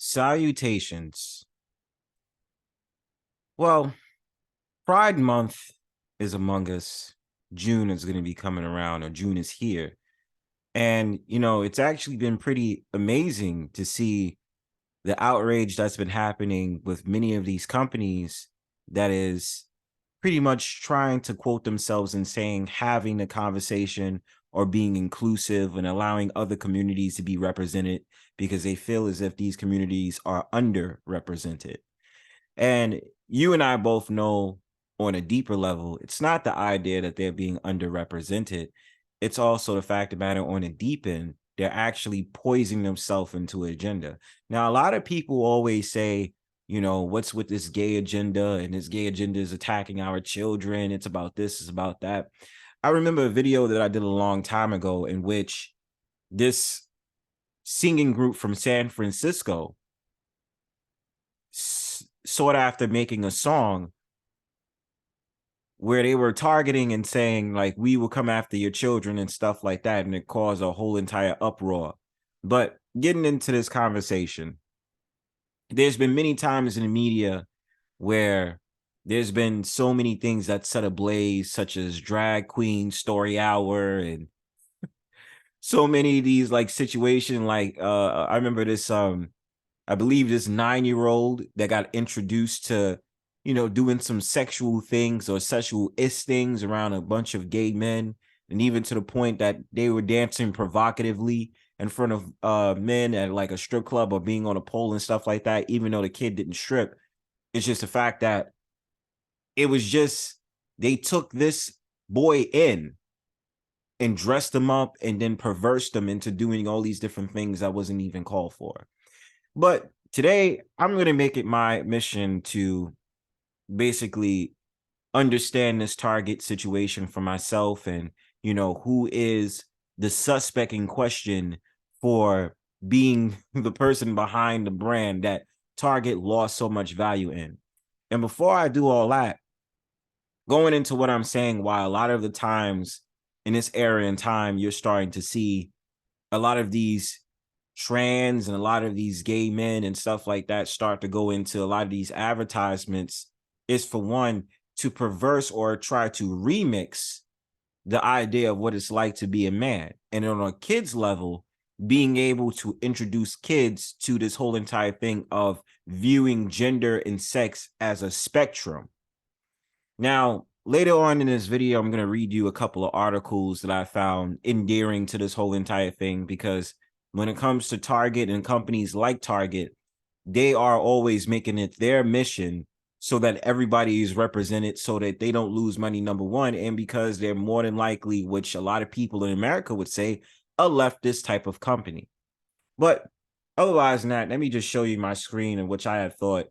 Salutations. Well, Pride Month is among us. June is going to be coming around, or June is here. And, it's actually been pretty amazing to see the outrage that's been happening with many of these companies that is pretty much trying to quote themselves and saying having a conversation or being inclusive and allowing other communities to be represented because they feel as if these communities are underrepresented. And you and I both know on a deeper level, it's not the idea that they're being underrepresented. It's also the fact of the matter on a deep end, they're actually poisoning themselves into an agenda. Now, a lot of people always say, what's with this gay agenda? And this gay agenda is attacking our children. It's about this, it's about that. I remember a video that I did a long time ago in which this singing group from San Francisco sought after making a song where they were targeting and saying like we will come after your children and stuff like that, and it caused a whole entire uproar. But getting into this conversation, there's been many times in the media where there's been so many things that set ablaze, such as drag queen story hour and so many of these like situation. Like I remember this I believe this 9-year-old that got introduced to, doing some sexual things or sexual-ish things around a bunch of gay men. And even to the point that they were dancing provocatively in front of men at like a strip club or being on a pole and stuff like that, even though the kid didn't strip. It's just the fact that it was just, they took this boy in and dressed him up and then perversed him into doing all these different things that wasn't even called for. But today, I'm going to make it my mission to basically understand this target situation for myself and, who is the suspect in question for being the person behind the brand that Target lost so much value in. And before I do all that, going into what I'm saying, why a lot of the times in this era and time, you're starting to see a lot of these trans and a lot of these gay men and stuff like that start to go into a lot of these advertisements is, for one, to perverse or try to remix the idea of what it's like to be a man. And on a kid's level, being able to introduce kids to this whole entire thing of viewing gender and sex as a spectrum. Now, later on in this video, I'm going to read you a couple of articles that I found endearing to this whole entire thing, because when it comes to Target and companies like Target, they are always making it their mission so that everybody is represented so that they don't lose money, number one, and because they're more than likely, which a lot of people in America would say, a leftist type of company. But otherwise than that, let me just show you my screen, in which I had thought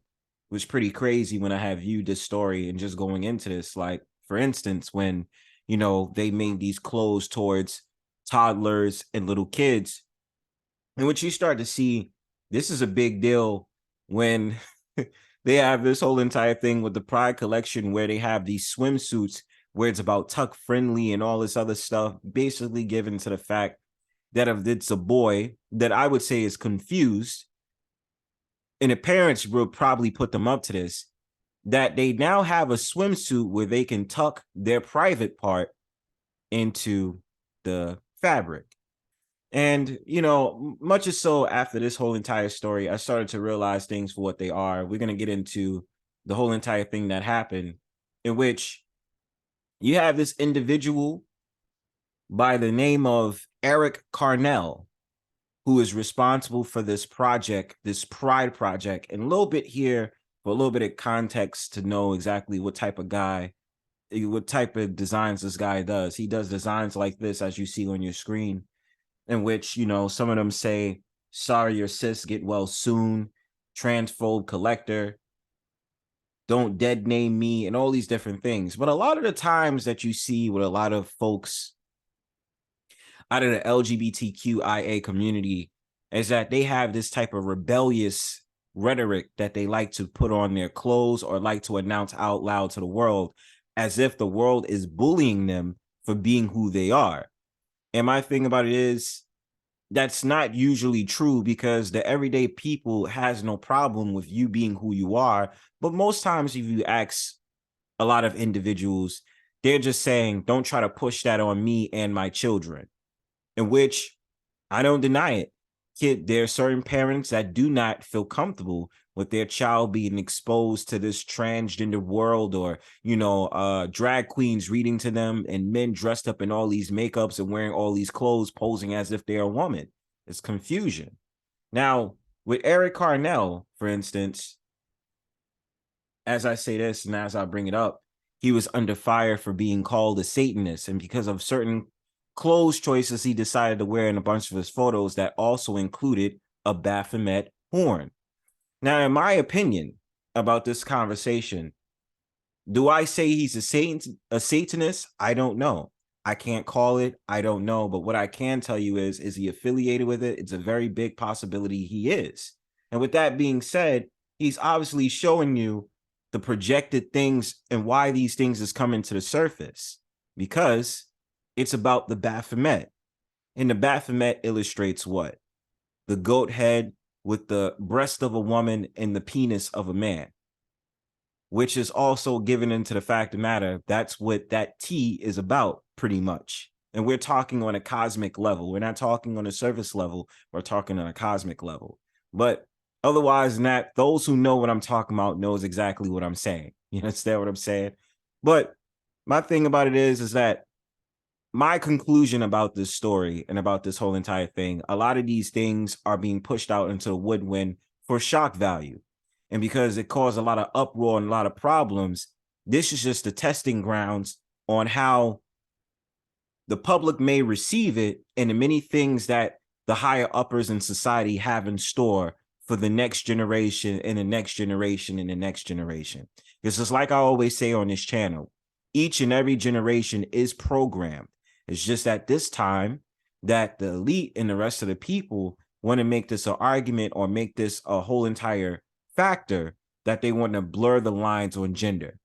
was pretty crazy when I have viewed this story and just going into this. Like, for instance, when, they made these clothes towards toddlers and little kids, in which you start to see this is a big deal when they have this whole entire thing with the Pride collection where they have these swimsuits where it's about tuck friendly and all this other stuff, basically given to the fact that if it's a boy that I would say is confused, and the parents will probably put them up to this, that they now have a swimsuit where they can tuck their private part into the fabric. And, much as so after this whole entire story, I started to realize things for what they are. We're going to get into the whole entire thing that happened, in which you have this individual by the name of Eric Carnell, who is responsible for this project, this Pride project. And a little bit here for a little bit of context to know exactly what type of designs this guy does. He does designs like this, as you see on your screen, in which, some of them say, sorry your sis, get well soon, transphobe collector, don't dead name me, and all these different things. But a lot of the times that you see with a lot of folks out of the LGBTQIA community is that they have this type of rebellious rhetoric that they like to put on their clothes or like to announce out loud to the world, as if the world is bullying them for being who they are. And my thing about it is, that's not usually true, because the everyday people has no problem with you being who you are. But most times, if you ask a lot of individuals, they're just saying, don't try to push that on me and my children, in which I don't deny it. There are certain parents that do not feel comfortable with their child being exposed to this transgender world, or, drag queens reading to them, and men dressed up in all these makeups and wearing all these clothes, posing as if they're a woman. It's confusion. Now, with Eric Carnell, for instance, as I say this and as I bring it up, he was under fire for being called a Satanist. And because of certain clothes choices he decided to wear in a bunch of his photos that also included a Baphomet horn. Now, in my opinion about this conversation, do I say he's a Satanist? I don't know. I can't call it. I don't know. But what I can tell you is he affiliated with it? It's a very big possibility he is. And with that being said, he's obviously showing you the projected things and why these things is coming to the surface, because it's about the Baphomet. And the Baphomet illustrates what? The goat head with the breast of a woman and the penis of a man, which is also given into the fact of matter. That's what that T is about, pretty much. And we're talking on a cosmic level. We're not talking on a surface level. We're talking on a cosmic level. But otherwise than that, those who know what I'm talking about knows exactly what I'm saying. You understand what I'm saying? But my thing about it is that my conclusion about this story and about this whole entire thing, a lot of these things are being pushed out into the woodwind for shock value. And because it caused a lot of uproar and a lot of problems, this is just the testing grounds on how the public may receive it, and the many things that the higher uppers in society have in store for the next generation and the next generation and the next generation. Because it's like I always say on this channel, each and every generation is programmed. It's just at this time that the elite and the rest of the people want to make this an argument or make this a whole entire factor, that they want to blur the lines on gender.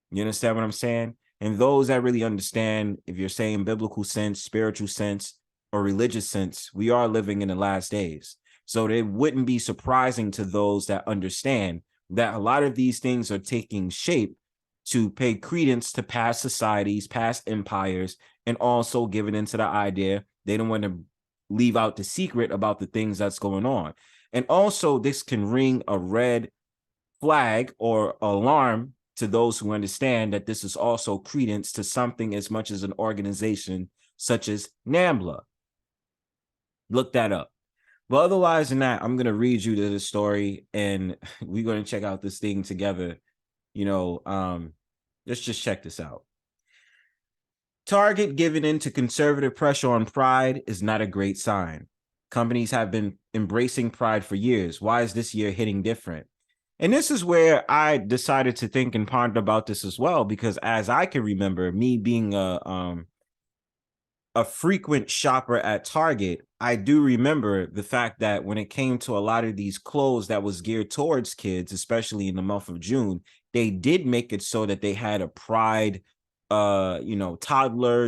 You understand what I'm saying? And those that really understand, if you're saying biblical sense, spiritual sense, or religious sense, we are living in the last days. So it wouldn't be surprising to those that understand that a lot of these things are taking shape to pay credence to past societies, past empires, and also giving into the idea they don't want to leave out the secret about the things that's going on. And also, this can ring a red flag or alarm to those who understand that this is also credence to something as much as an organization such as NAMBLA. Look that up. But otherwise than that, I'm going to read you to the story, and we're going to check out this thing together. Let's just check this out. Target giving in to conservative pressure on pride is not a great sign. Companies have been embracing pride for years. Why is this year hitting different? And this is where I decided to think and ponder about this as well, because as I can remember, me being a frequent shopper at Target, I do remember the fact that when it came to a lot of these clothes that was geared towards kids, especially in the month of June, they did make it so that they had a pride, toddler,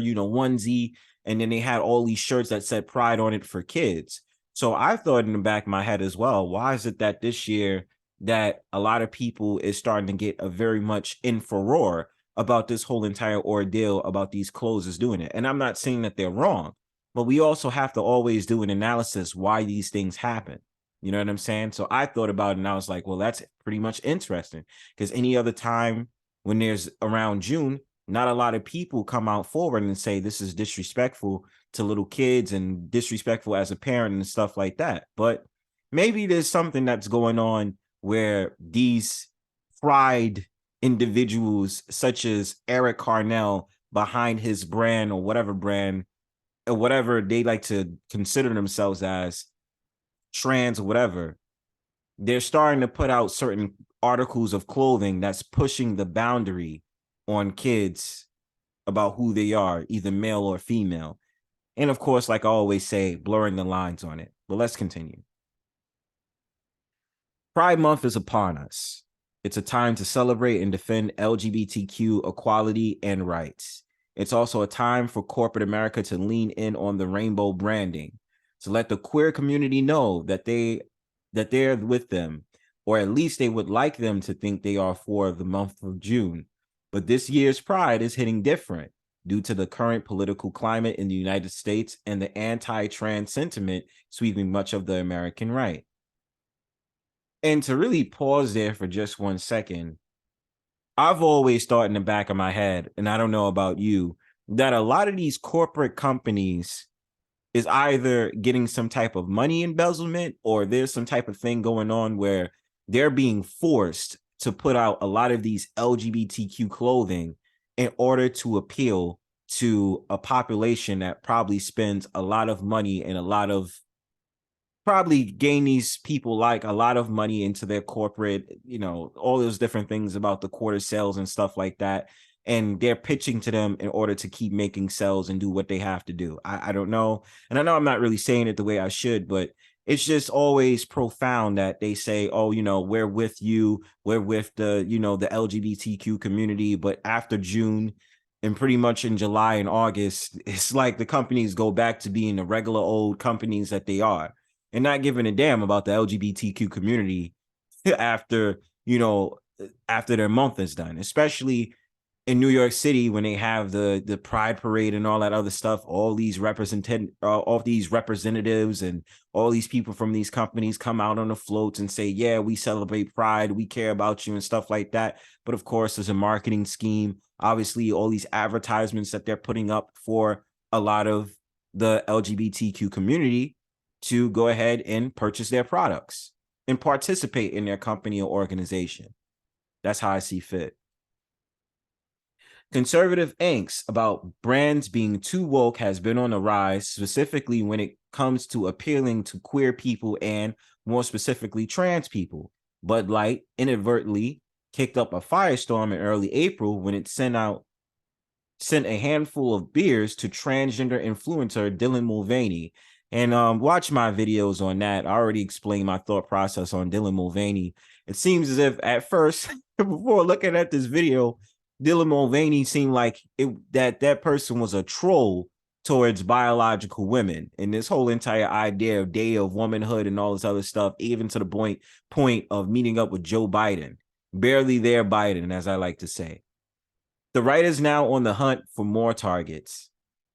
onesie, and then they had all these shirts that said pride on it for kids. So I thought in the back of my head as well, why is it that this year that a lot of people is starting to get a very much in furore about this whole entire ordeal about these clothes is doing it? And I'm not saying that they're wrong, but we also have to always do an analysis why these things happen. You know what I'm saying? So I thought about it and I was like, well, that's pretty much interesting, because any other time when there's around June, not a lot of people come out forward and say this is disrespectful to little kids and disrespectful as a parent and stuff like that. But maybe there's something that's going on where these pride individuals such as Eric Carnell behind his brand or whatever they like to consider themselves as, trans or whatever, they're starting to put out certain articles of clothing that's pushing the boundary on kids about who they are, either male or female. And of course, like I always say, blurring the lines on it. But let's continue. Pride Month is upon us. It's a time to celebrate and defend LGBTQ equality and rights. It's also a time for corporate America to lean in on the rainbow branding. to let the queer community know that they're with them, or at least they would like them to think they are for the month of June. But this year's Pride is hitting different due to the current political climate in the United States and the anti-trans sentiment sweeping much of the American right. And to really pause there for just 1 second, I've always thought in the back of my head, and I don't know about you, that a lot of these corporate companies is either getting some type of money embezzlement, or there's some type of thing going on where they're being forced to put out a lot of these LGBTQ clothing in order to appeal to a population that probably spends a lot of money and a lot of probably gain these people like a lot of money into their corporate, all those different things about the quarter sales and stuff like that. And they're pitching to them in order to keep making sales and do what they have to do. I don't know. And I know I'm not really saying it the way I should, but it's just always profound that they say, oh, we're with you. We're with the LGBTQ community. But after June and pretty much in July and August, it's like the companies go back to being the regular old companies that they are, and not giving a damn about the LGBTQ community after, after their month is done, especially in New York City when they have the Pride Parade and all that other stuff. All these representatives and all these people from these companies come out on the floats and say, yeah, we celebrate Pride, we care about you and stuff like that. But of course, there's a marketing scheme. Obviously, all these advertisements that they're putting up for a lot of the LGBTQ community to go ahead and purchase their products and participate in their company or organization. That's how I see fit. Conservative angst about brands being too woke has been on the rise, specifically when it comes to appealing to queer people and, more specifically, trans people. Bud Light inadvertently kicked up a firestorm in early April when it sent a handful of beers to transgender influencer Dylan Mulvaney. And watch my videos on that. I already explained my thought process on Dylan Mulvaney. It seems as if at first, before looking at this video, Dylan Mulvaney seemed like that person was a troll towards biological women, and this whole entire idea of day of womanhood and all this other stuff, even to the point of meeting up with Joe Biden, barely there Biden, as I like to say. The right is now on the hunt for more targets.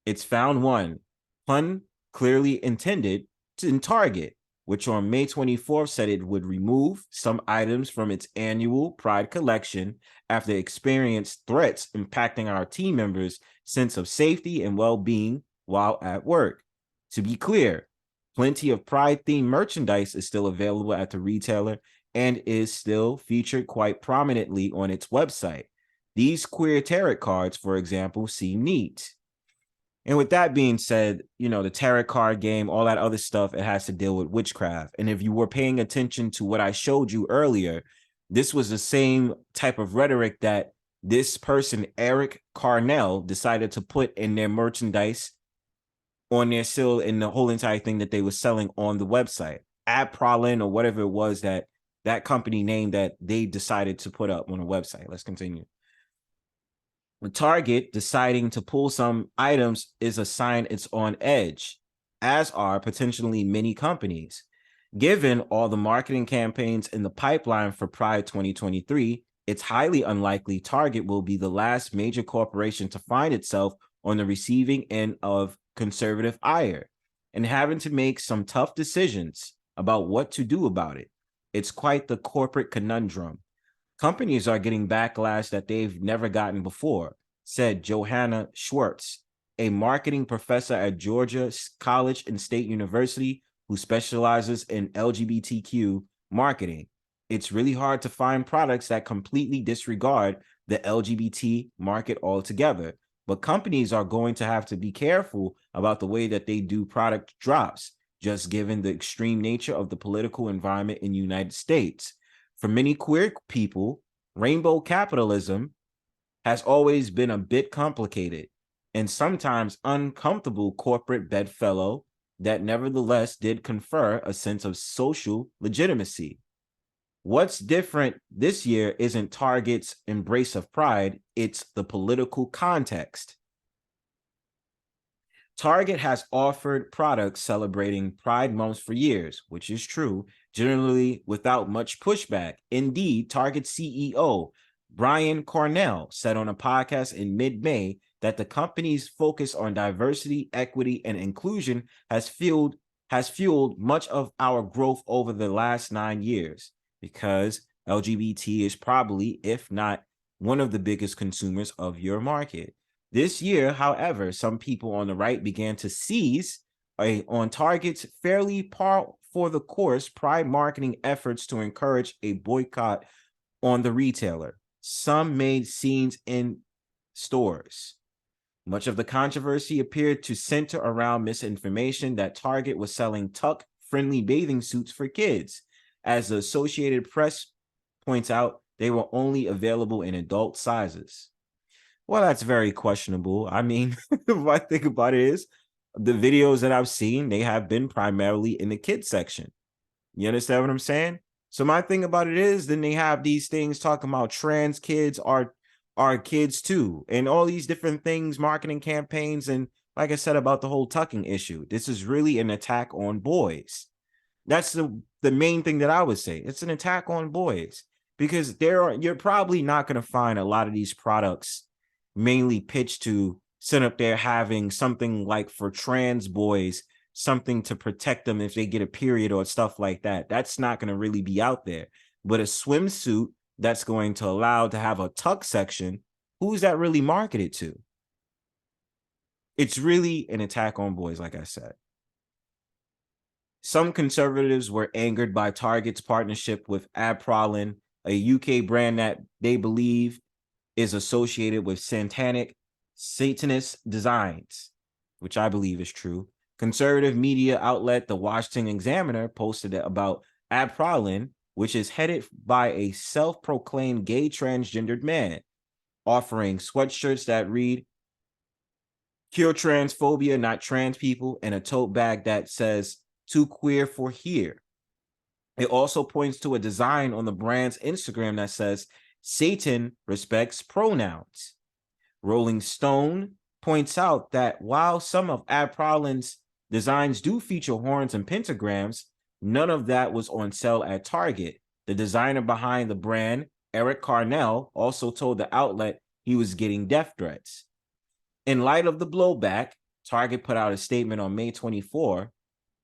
It's found one, pun clearly intended, in Target, which on May 24th said it would remove some items from its annual Pride collection after experienced threats impacting our team members' sense of safety and well-being while at work. To be clear, plenty of Pride-themed merchandise is still available at the retailer and is still featured quite prominently on its website. These queer tarot cards, for example, seem neat. And with that being said, the tarot card game, all that other stuff, it has to deal with witchcraft. And if you were paying attention to what I showed you earlier, this was the same type of rhetoric that this person, Eric Carnell, decided to put in their merchandise on their seal and the whole entire thing that they were selling on the website. Ad Prolin or whatever it was that company name that they decided to put up on a website. Let's continue. The Target deciding to pull some items is a sign it's on edge, as are potentially many companies. Given all the marketing campaigns in the pipeline for Pride 2023, it's highly unlikely Target will be the last major corporation to find itself on the receiving end of conservative ire and having to make some tough decisions about what to do about it. It's quite the corporate conundrum. Companies are getting backlash that they've never gotten before, said Johanna Schwartz, a marketing professor at Georgia College and State University who specializes in LGBTQ marketing. It's really hard to find products that completely disregard the LGBT market altogether, but companies are going to have to be careful about the way that they do product drops, just given the extreme nature of the political environment in the United States. For many queer people, rainbow capitalism has always been a bit complicated and sometimes uncomfortable corporate bedfellow that nevertheless did confer a sense of social legitimacy. What's different this year isn't Target's embrace of pride, it's the political context. Target has offered products celebrating Pride Month for years, which is true, generally without much pushback. Indeed, Target CEO Brian Cornell said on a podcast in mid-May that the company's focus on diversity, equity, and inclusion has fueled much of our growth over the last 9 years, because LGBT is probably, if not one of the biggest consumers of your market. This year, however, some people on the right began to seize on Target's fairly par for the course Pride marketing efforts to encourage a boycott on the retailer. Some made scenes in stores. Much of the controversy appeared to center around misinformation that Target was selling tuck-friendly bathing suits for kids. As the Associated Press points out, they were only available in adult sizes. Well, that's very questionable. I mean, if I think about it, is the videos that I've seen, they have been primarily in the kids section. You understand what I'm saying? So my thing about it is, then they have these things talking about trans kids are kids too, and all these different things, marketing campaigns, and like I said about the whole tucking issue. This is really an attack on boys. That's the main thing that I would say. It's an attack on boys, because you're probably not going to find a lot of these products mainly pitched to sit up there having something like for trans boys, something to protect them if they get a period or stuff like that. That's not going to really be out there. But a swimsuit that's going to allow to have a tuck section, who's that really marketed to? It's really an attack on boys, like I said. Some conservatives were angered by Target's partnership with Abprolin, a UK brand that they believe is associated with Satanist designs, which I believe is true. Conservative media outlet The Washington Examiner posted about Abprolin, which is headed by a self-proclaimed gay transgendered man, offering sweatshirts that read "Cure transphobia, not trans people," and a tote bag that says "Too queer for here." It also points to a design on the brand's Instagram that says "Satan respects pronouns." Rolling Stone points out that while some of Abprolin's designs do feature horns and pentagrams, none of that was on sale at Target. The designer behind the brand, Eric Carnell, also told the outlet he was getting death threats. In light of the blowback, Target put out a statement on May 24,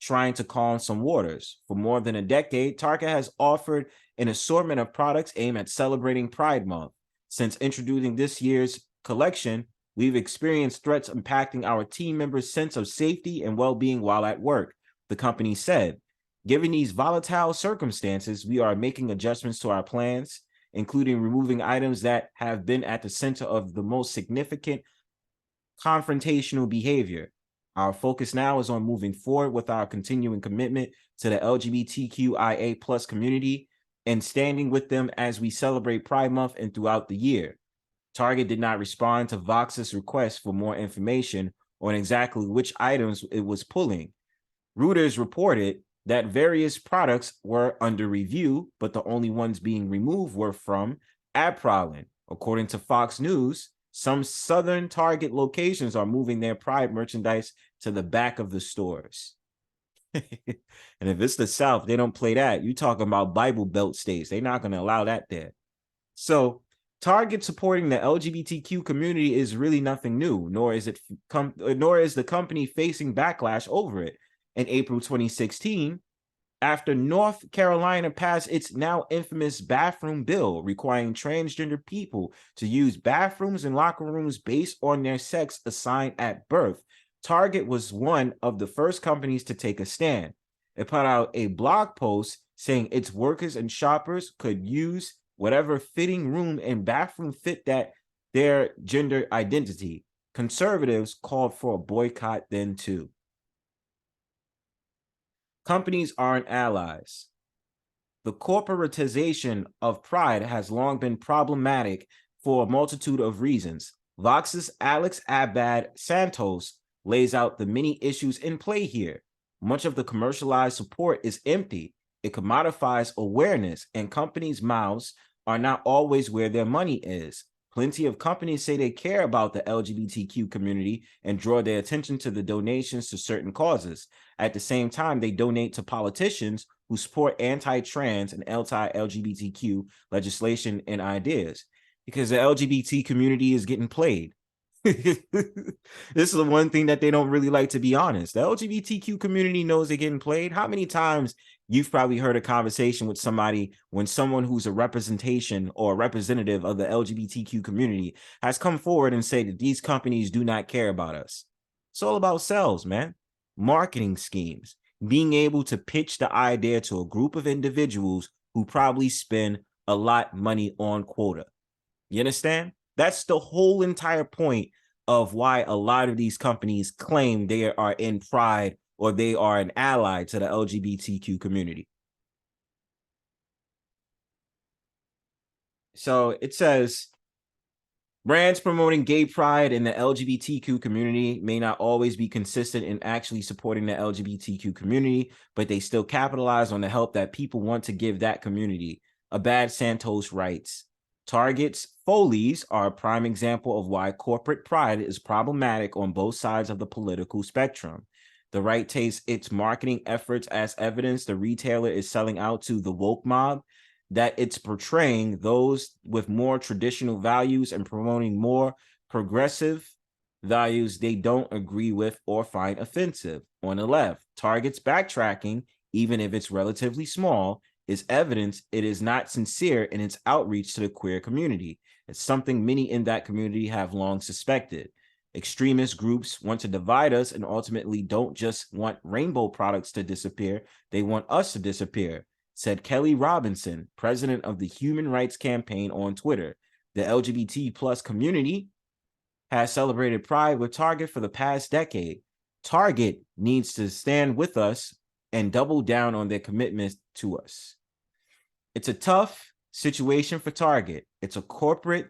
trying to calm some waters. For more than a decade, Target has offered an assortment of products aimed at celebrating Pride Month. Since introducing this year's collection, we've experienced threats impacting our team members' sense of safety and well-being while at work, the company said. Given these volatile circumstances, we are making adjustments to our plans, including removing items that have been at the center of the most significant confrontational behavior. Our focus now is on moving forward with our continuing commitment to the LGBTQIA plus community and standing with them as we celebrate Pride Month and throughout the year. Target did not respond to Vox's request for more information on exactly which items it was pulling. Reuters reported that various products were under review, but the only ones being removed were from Abprolin. According to Fox News, some southern Target locations are moving their Pride merchandise to the back of the stores. And if it's the South, they don't play that. You're talking about Bible Belt states. They're not going to allow that there. So Target supporting the LGBTQ community is really nothing new, nor is the company facing backlash over it. In April 2016, after North Carolina passed its now infamous bathroom bill requiring transgender people to use bathrooms and locker rooms based on their sex assigned at birth, Target was one of the first companies to take a stand. It put out a blog post saying its workers and shoppers could use whatever fitting room and bathroom fit that their gender identity. Conservatives called for a boycott then too. Companies aren't allies. The corporatization of Pride has long been problematic for a multitude of reasons. Vox's Alex Abad Santos lays out the many issues in play here. Much of the commercialized support is empty. It commodifies awareness, and companies' mouths are not always where their money is. Plenty of companies say they care about the LGBTQ community and draw their attention to the donations to certain causes. At the same time, they donate to politicians who support anti-trans and anti-LGBTQ legislation and ideas, because the LGBT community is getting played. This is the one thing that they don't really like to be honest. The LGBTQ community knows they're getting played. How many times you've probably heard a conversation with somebody when someone who's a representation or a representative of the LGBTQ community has come forward and say that these companies do not care about us. It's all about sales, man. Marketing schemes, being able to pitch the idea to a group of individuals who probably spend a lot of money on quota. You understand? That's the whole entire point of why a lot of these companies claim they are in pride or they are an ally to the LGBTQ community. So it says, brands promoting gay pride in the LGBTQ community may not always be consistent in actually supporting the LGBTQ community, but they still capitalize on the help that people want to give that community. Abad Santos writes, Target's Foley's are a prime example of why corporate pride is problematic on both sides of the political spectrum. The right takes its marketing efforts as evidence the retailer is selling out to the woke mob, that it's portraying those with more traditional values and promoting more progressive values they don't agree with or find offensive. On the left, Target's backtracking, even if it's relatively small, is evidence it is not sincere in its outreach to the queer community. It's something many in that community have long suspected. Extremist groups want to divide us and ultimately don't just want rainbow products to disappear, they want us to disappear, said Kelly Robinson, president of the Human Rights Campaign on Twitter. The LGBT plus community has celebrated Pride with Target for the past decade. Target needs to stand with us and double down on their commitment to us. It's a tough situation for Target. It's a corporation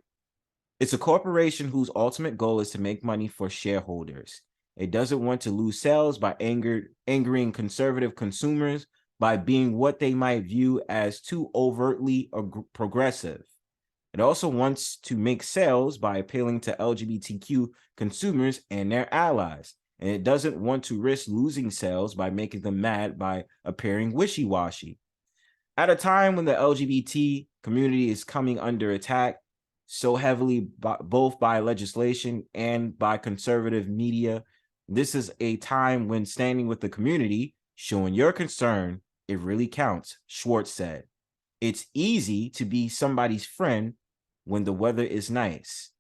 whose ultimate goal is to make money for shareholders. It doesn't want to lose sales by angering conservative consumers by being what they might view as too overtly progressive. It also wants to make sales by appealing to LGBTQ consumers and their allies. And it doesn't want to risk losing sales by making them mad by appearing wishy-washy. At a time when the LGBT community is coming under attack so heavily both by legislation and by conservative media, this is a time when standing with the community, showing your concern, it really counts, Schwartz said. It's easy to be somebody's friend when the weather is nice.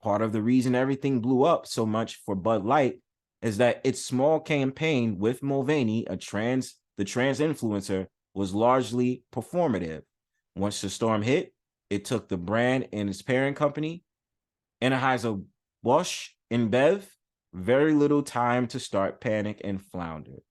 Part of the reason everything blew up so much for Bud Light is that its small campaign with Mulvaney, the trans influencer, was largely performative. Once the storm hit, it took the brand and its parent company, Anheuser-Busch InBev, very little time to start panic and flounder.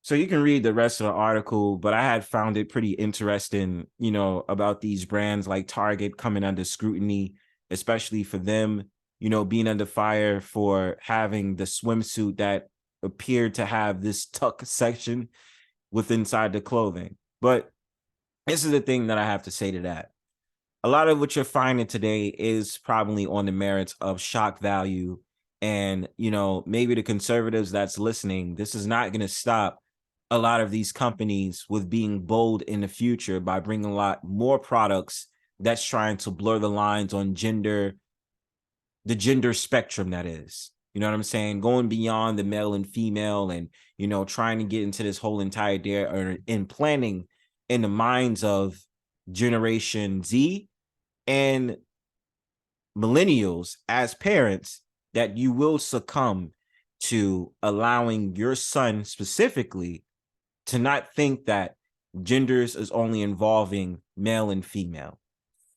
So you can read the rest of the article, but I had found it pretty interesting, about these brands like Target coming under scrutiny, especially for them, being under fire for having the swimsuit that appeared to have this tuck section with inside the clothing. But this is the thing that I have to say to that. A lot of what you're finding today is probably on the merits of shock value. And, maybe the conservatives that's listening, this is not going to stop a lot of these companies with being bold in the future by bringing a lot more products that's trying to blur the lines on the gender spectrum that is. You know what I'm saying? Going beyond the male and female and, trying to get into this whole entire idea or implanting in the minds of Generation Z and millennials as parents that you will succumb to allowing your son specifically to not think that genders is only involving male and female.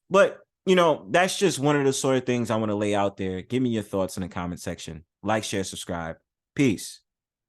But, that's just one of the sort of things I want to lay out there. Give me your thoughts in the comment section. Like, share, subscribe. Peace.